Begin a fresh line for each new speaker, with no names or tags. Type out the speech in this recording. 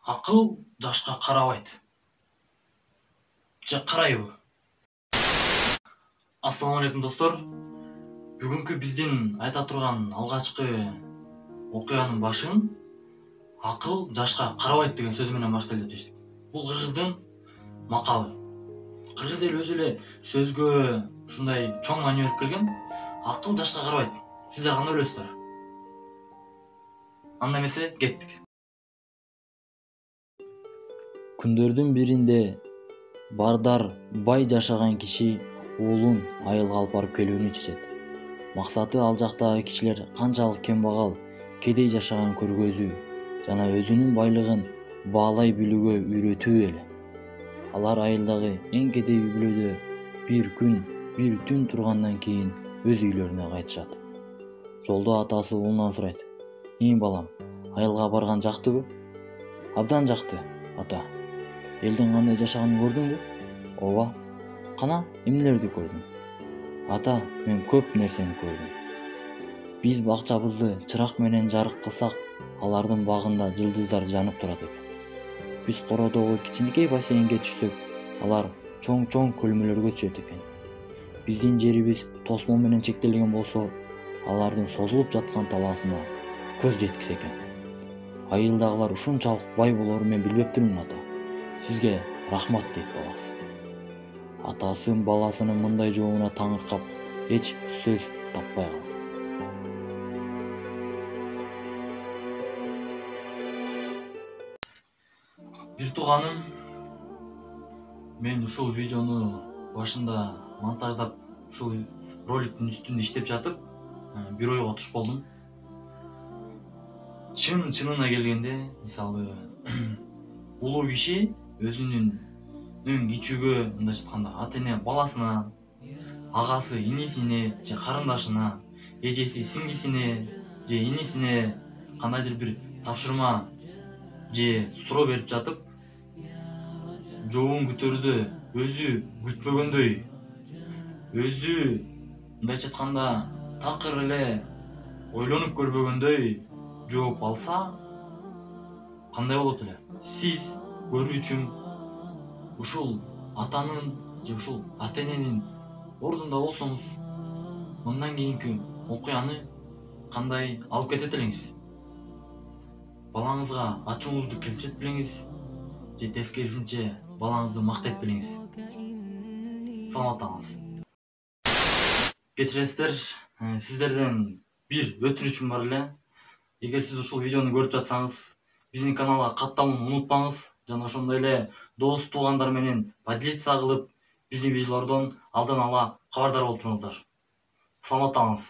Акыл жашка карабайт. Же карайбы? Ассаламу алейкум достор. Бүгүнкү биздин айта турган алгачкы окуянын башын акыл жашка карабайт деген сөз менен баштайлы деп чечтик. Бул кыргыздын макалы. Кыргыз эл өзү эле сөзгө ушундай чоң маани берип келген. Акыл жашка карабайт. Сиздер кандай ойлойсуздар? Анда эмесе кеттик.
Күндөрдүн биринде бардар бай жашаган киши уулун айылга алып барып келүүнү чечет. Максаты ал жактагы кишилер канчалык кембагал, кедей жашаган көргөзүү жана өзүнүн байлыгын баалай билүүгө үйрөтүү эле. Алар айылдагы эң кедей үй бүлөдө бир күн, бир түн тургандан кийин өз үйлөрүнө кайтышат. Жолдо атасы уулунан сурайт: "Ий балам, айылга барган жактыбы?" "Абдан жакты, ата. Элдин кандай жашаганын көрдүңбү?" "Ооба. Кана, эмнелерди көрдүң?" "Ата, мен көп нерсени көрдүм. Биз бакчабызды чырак менен жарык кылсак, алардын багында жылдыздар жанып турат экен. Биз кородогу кичинекей бассейнге түшсөк, алар чоң-чоң көлмөлөргө түшөт экен. Биздин жерибиз тосмо менен чектелген болсо, алардын созулуп жаткан талаасына көз жеткис экен. Айылдагылар ушунчалык бай болорун мен билбептирмин, ата. Сизге рахмат" дейт баласы. Атасы баласынын мындай жообуна таңыркап, эч сөз таппай калат.
Бир тууганым, мен ушул видеону башында монтаждап, ушул роликтин үстүндө иштеп жатып, бир ойго туш болдум. Чынына келгенде, мисалы, улуу киши өзүнүн эң кичүүгө, мындайча айтканда, ата эне баласына, агасы инисине же карындашына, эжеси сиңдисине же инисине кандайдыр бир тапшырма же суроо берип жатып, жообун күтөрүүдө өзү күтпөгөндөй, өзү мындайча айтканда такыр эле ойлонуп көрбөгөндөй жооп алса, кандай болот эле? Сиз көрүүчүм ушул атанын же ушул ата эненин ордунда болсоңуз, мындан кийинки окуяны кандай алып кетет элеңиз? Балаңызга ачууңузду келтирет белеңиз же тескерисинче балаңызды мактайт белеңиз? Саламаттаңыз. Кечиресиздер, сиздерден бир өтүнүчүм бар эле. Эгер сиз ушул видеону көрүп жатсаңыз, биздин каналга катталууну унутпаңыз жана ошондой эле дос туугандар менен поделиться кылып, биздин видеолордон алдан ала кабардар болуп туруңуздар. Саламаттаңыз.